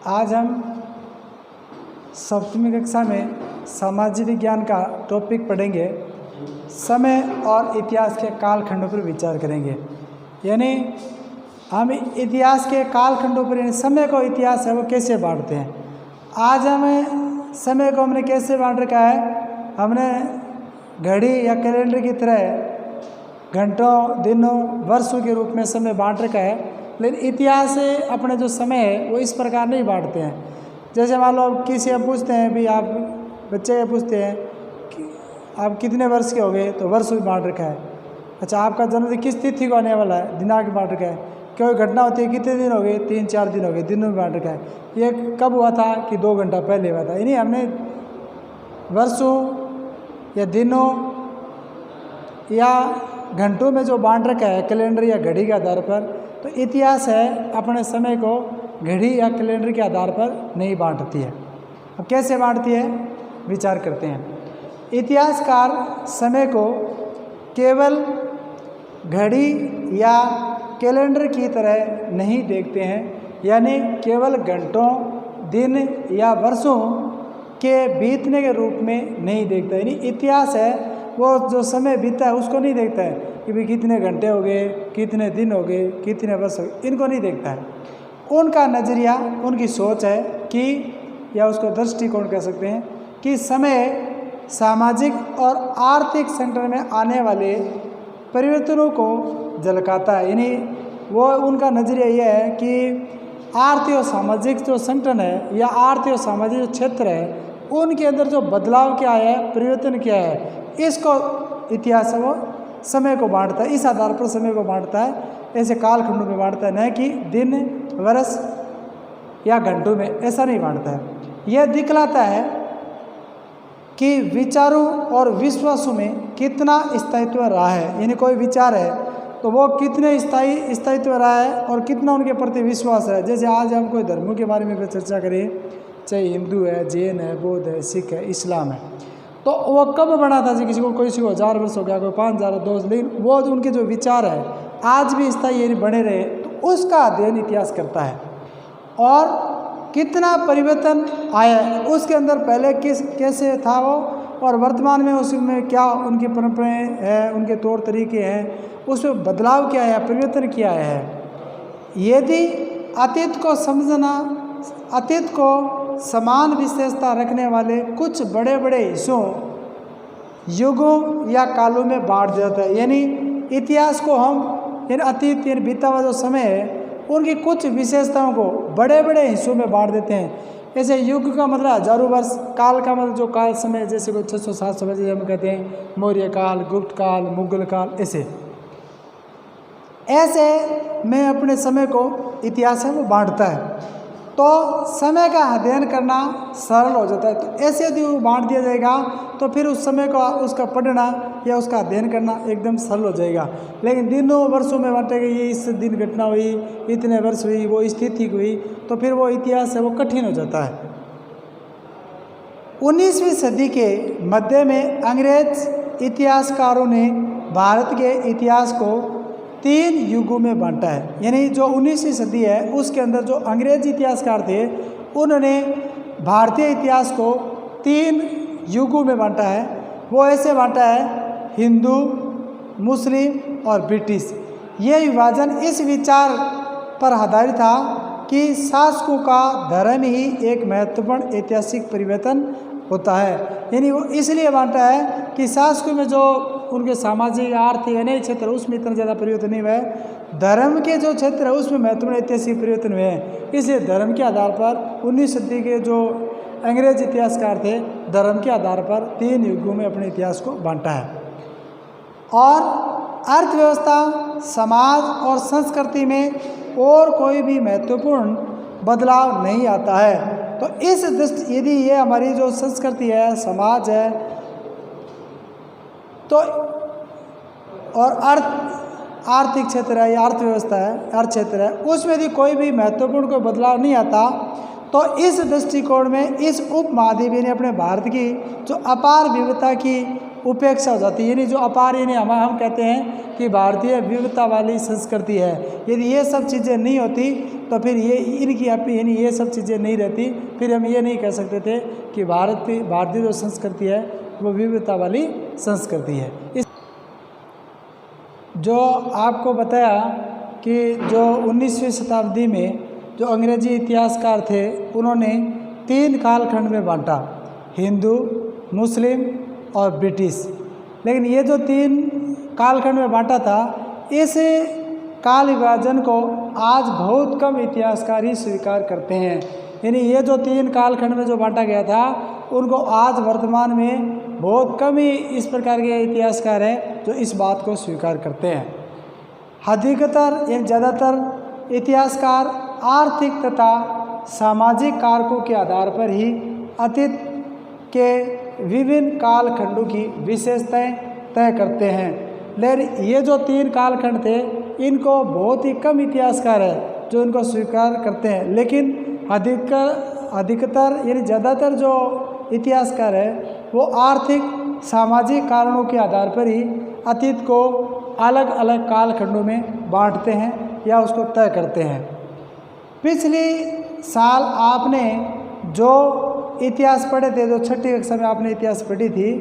आज हम सप्तमी कक्षा में सामाजिक विज्ञान का टॉपिक पढ़ेंगे। समय और इतिहास के कालखंडों पर विचार करेंगे। यानी हम इतिहास के कालखंडों पर, यानी समय को इतिहास है वो कैसे बांटते हैं। आज हमें समय को हमने कैसे बांट रखा है, हमने घड़ी या कैलेंडर की तरह घंटों, दिनों, वर्षों के रूप में समय बांट रखा है। लेकिन इतिहास से अपने जो समय है वो इस प्रकार नहीं बांटते हैं। जैसे मान लो किसी आप पूछते हैं, भी आप बच्चे पूछते हैं कि आप कितने वर्ष के हो गए, तो वर्ष भी बांट रखा है। अच्छा, आपका जन्मदिन किस तिथि को आने वाला है, दिनांक बांट रखा है। कोई घटना होती है, कितने दिन हो गए, 3-4 दिन हो गए, दिनों में बांट रखा है। ये कब हुआ था कि 2 घंटा पहले हुआ था। यानी हमने वर्षों या दिनों या घंटों में जो बांट रखा है कैलेंडर या घड़ी के आधार पर, तो इतिहास है अपने समय को घड़ी या कैलेंडर के आधार पर नहीं बांटती है। अब कैसे बांटती है, विचार करते हैं। इतिहासकार समय को केवल घड़ी या कैलेंडर की तरह नहीं देखते हैं, यानी केवल घंटों, दिन या वर्षों के बीतने के रूप में नहीं देखता। यानी इतिहास है वो जो समय बीता है उसको नहीं देखता है कि भाई कितने घंटे हो गए, कितने दिन हो गए, कितने वर्ष हो गए, इनको नहीं देखता है। उनका नज़रिया, उनकी सोच है कि, या उसको दृष्टिकोण कह सकते हैं कि समय सामाजिक और आर्थिक संगठन में आने वाले परिवर्तनों को झलकाता है। यानी वो उनका नज़रिया यह है कि आर्थिक और सामाजिक जो संगठन है या आर्थिक और सामाजिक जो क्षेत्र है उनके अंदर जो बदलाव क्या है, परिवर्तन क्या है, इसको इतिहास वो समय को बांटता है। इस आधार पर समय को बांटता है, ऐसे कालखंडों में बांटता है, न कि दिन, वर्ष या घंटों में, ऐसा नहीं बांटता है। यह दिखलाता है कि विचारों और विश्वासों में कितना स्थायित्व रहा है। यानी कोई विचार है तो वो कितने स्थायित्व रहा है और कितना उनके प्रति विश्वास है। जैसे आज हम कोई धर्मों के बारे में चर्चा करें, चाहे हिंदू है, जैन है, बौद्ध है, सिख है, इस्लाम है, तो वो कब बना था। किसी को 1000 वर्ष हो गया, कोई 5000, 2000, लेकिन वो उनके जो विचार है आज भी स्थायी बने रहे, तो उसका अध्ययन इतिहास करता है। और कितना परिवर्तन आया है उसके अंदर, पहले कैसे था वो और वर्तमान में उसमें क्या उनकी परंपराएं हैं, उनके तौर तरीके हैं, उसमें बदलाव क्या है, परिवर्तन क्या है। यदि अतीत को समझना, अतीत को समान विशेषता रखने वाले कुछ बड़े बड़े हिस्सों, युगों या कालों में बांट जाता है। यानी इतिहास को हम, यानी अतीत, यानी बीता हुआ जो समय है, उनकी कुछ विशेषताओं को बड़े बड़े हिस्सों में बांट देते हैं। जैसे युग का मतलब हजारों वर्ष, काल का मतलब जो काल समय, जैसे कोई 600-700 वर्ष हम कहते हैं, मौर्य काल, गुप्त काल, मुगल काल, ऐसे में अपने समय को इतिहास है वो बांटता है। तो समय का अध्ययन करना सरल हो जाता है। तो ऐसे यदि वो बांट दिया जाएगा तो फिर उस समय को, उसका पढ़ना या उसका अध्ययन करना एकदम सरल हो जाएगा। लेकिन दिनों वर्षों में बांटेगा, ये इस दिन घटना हुई, इतने वर्ष हुई, वो स्थिति हुई, तो फिर वो इतिहास है वो कठिन हो जाता है। 19वीं सदी के मध्य में अंग्रेज इतिहासकारों ने भारत के इतिहास को 3 युगों में बांटा है। यानी जो 19वीं सदी है उसके अंदर जो अंग्रेजी इतिहासकार थे उन्होंने भारतीय इतिहास को 3 युगों में बांटा है। वो ऐसे बांटा है, हिंदू, मुस्लिम और ब्रिटिश। ये विभाजन इस विचार पर आधारित था कि शासकों का धर्म ही एक महत्वपूर्ण ऐतिहासिक परिवर्तन होता है। यानी वो इसलिए बांटा है कि शासकों में जो उनके सामाजिक, आर्थिक, अनेक क्षेत्र, उसमें इतना ज़्यादा परिवर्तन नहीं हुआ है। धर्म के जो क्षेत्र है उसमें महत्वपूर्ण ऐतिहासिक परिवर्तन हुए हैं। इसलिए धर्म के आधार पर 19वीं सदी के जो अंग्रेज इतिहासकार थे, धर्म के आधार पर 3 युगों में अपने इतिहास को बांटा है। और अर्थव्यवस्था, समाज और संस्कृति में और कोई भी महत्वपूर्ण बदलाव नहीं आता है। तो इस दृष्टि, यदि ये हमारी जो संस्कृति है, समाज है, तो और आर्थिक क्षेत्र है या अर्थव्यवस्था है, अर्थ क्षेत्र है, उसमें यदि कोई भी महत्वपूर्ण कोई बदलाव नहीं आता, तो इस दृष्टिकोण में इस उपमहाद्वीप यानी अपने भारत की जो अपार विविधता की उपेक्षा हो जाती है, यानी जो अपार, यानी हम कहते हैं कि भारतीय विविधता वाली संस्कृति है। यदि ये सब चीज़ें नहीं होती तो फिर ये इनकी यानी ये सब चीज़ें नहीं रहती, फिर हम ये नहीं कह सकते थे कि भारतीय जो संस्कृति है वो विविधता वाली संस्कृति है। इस जो आपको बताया कि जो 19वीं शताब्दी में जो अंग्रेजी इतिहासकार थे उन्होंने 3 कालखंड में बांटा, हिंदू, मुस्लिम और ब्रिटिश। लेकिन ये जो 3 कालखंड में बांटा था, इस काल विभाजन को आज बहुत कम इतिहासकार ही स्वीकार करते हैं। यानी ये जो 3 कालखंड में जो बांटा गया था उनको आज वर्तमान में बहुत कम ही इस प्रकार के इतिहासकार हैं जो इस बात को स्वीकार करते हैं। अधिकतर या ज़्यादातर इतिहासकार आर्थिक तथा सामाजिक कारकों के आधार पर ही अतीत के विभिन्न कालखंडों की विशेषताएं तय करते हैं। लेकिन ये जो 3 कालखंड थे इनको बहुत ही कम इतिहासकार है जो इनको स्वीकार करते हैं। लेकिन अधिकतर यानी ज़्यादातर जो इतिहासकार है वो आर्थिक सामाजिक कारणों के आधार पर ही अतीत को अलग अलग कालखंडों में बांटते हैं या उसको तय करते हैं। पिछले साल आपने जो इतिहास पढ़े थे, जो 6ठी कक्षा में आपने इतिहास पढ़ी थी,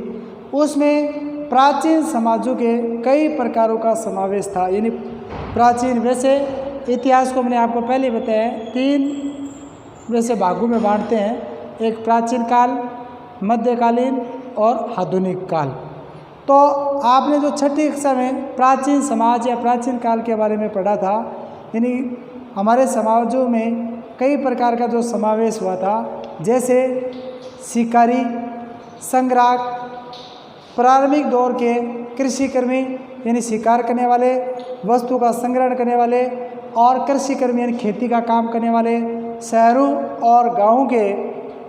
उसमें प्राचीन समाजों के कई प्रकारों का समावेश था। यानी प्राचीन, वैसे इतिहास को मैंने आपको पहले बताया 3 वैसे भागों में बांटते हैं, एक प्राचीन काल, मध्यकालीन और आधुनिक काल। तो आपने जो 6ठी कक्षा में प्राचीन समाज या प्राचीन काल के बारे में पढ़ा था, यानी हमारे समाजों में कई प्रकार का जो समावेश हुआ था, जैसे शिकारी, संग्राहक, प्रारंभिक दौर के कृषि कर्मी यानी शिकार करने वाले, वस्तु का संग्रहण करने वाले, और कृषि कर्मी यानी खेती का काम करने वाले, शहरों और गांवों के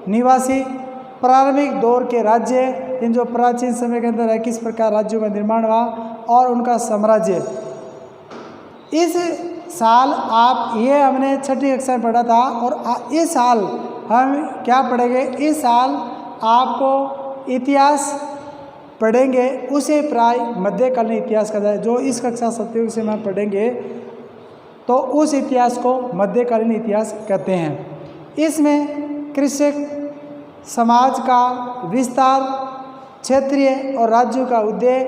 निवासी, प्रारंभिक दौर के राज्य, इन जो प्राचीन समय के अंदर है किस प्रकार राज्यों का निर्माण हुआ और उनका साम्राज्य। इस साल आप ये हमने 6ठी कक्षा में पढ़ा था, और इस साल हम क्या पढ़ेंगे, इस साल आपको इतिहास पढ़ेंगे, उसे प्राय मध्यकालीन इतिहास कहता है। जो इस कक्षा सतयुग से हम पढ़ेंगे तो उस इतिहास को मध्यकालीन इतिहास कहते हैं। इसमें कृषक समाज का विस्तार, क्षेत्रीय और राज्यों का उदय,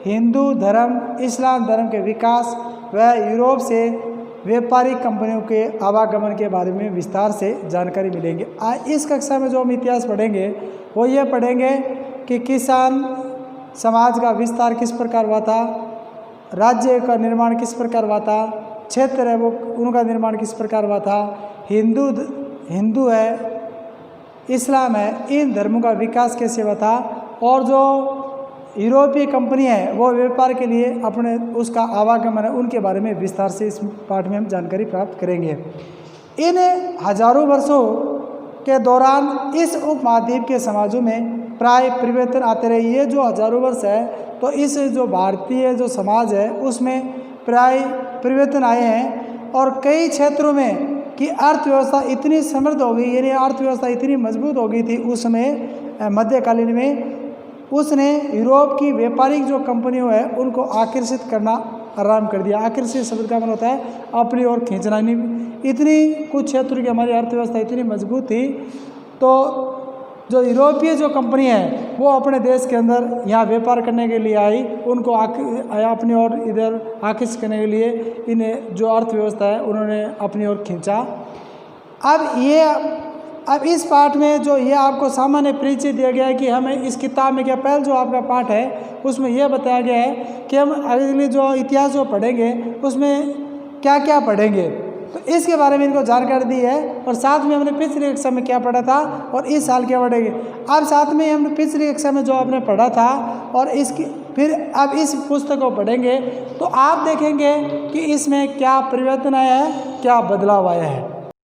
हिंदू धर्म, इस्लाम धर्म के विकास व यूरोप से व्यापारिक कंपनियों के आवागमन के बारे में विस्तार से जानकारी मिलेंगे। इस कक्षा में जो हम इतिहास पढ़ेंगे वो ये पढ़ेंगे कि किसान समाज का विस्तार किस प्रकार हुआ था, राज्य का निर्माण किस प्रकार हुआ था, क्षेत्र है वो उनका निर्माण किस प्रकार हुआ था, हिंदू है, इस्लाम है, इन धर्मों का विकास कैसे हुआ था, और जो यूरोपीय कंपनी है वो व्यापार के लिए अपने उसका आवागमन है, उनके बारे में विस्तार से इस पाठ में हम जानकारी प्राप्त करेंगे। इन हजारों वर्षों के दौरान इस उपमहाद्वीप के समाजों में प्राय परिवर्तन आते रहे। ये जो हजारों वर्ष है तो इस जो भारतीय जो समाज है उसमें प्राय परिवर्तन आए हैं, और कई क्षेत्रों में कि अर्थव्यवस्था इतनी समृद्ध हो गई, यानी अर्थव्यवस्था इतनी मजबूत हो गई थी उस समय मध्यकालीन में, उसने यूरोप की व्यापारिक जो कंपनियों है उनको आकर्षित करना आरंभ कर दिया। आकर्षित शब्द का मतलब होता है अपनी ओर खींचना। इतनी कुछ क्षेत्रों की हमारी अर्थव्यवस्था इतनी मजबूत थी तो जो यूरोपीय जो कंपनी है वो अपने देश के अंदर यहाँ व्यापार करने के लिए आई, उनको अपनी ओर इधर आकर्षित करने के लिए इन्हें जो अर्थव्यवस्था है उन्होंने अपनी ओर खींचा। अब इस पाठ में जो ये आपको सामान्य परिचय दिया गया है कि हमें इस किताब में क्या, पहले जो आपका पाठ है उसमें यह बताया गया है कि हम अगले जो इतिहास जो पढ़ेंगे उसमें क्या क्या पढ़ेंगे, तो इसके बारे में इनको जानकारी दी है। और साथ में हमने पिछली कक्षा में क्या पढ़ा था और इस साल क्या पढ़ेंगे। अब साथ में हमने पिछली कक्षा में जो आपने पढ़ा था और इसकी फिर अब इस पुस्तक को पढ़ेंगे तो आप देखेंगे कि इसमें क्या परिवर्तन आया है, क्या बदलाव आया है।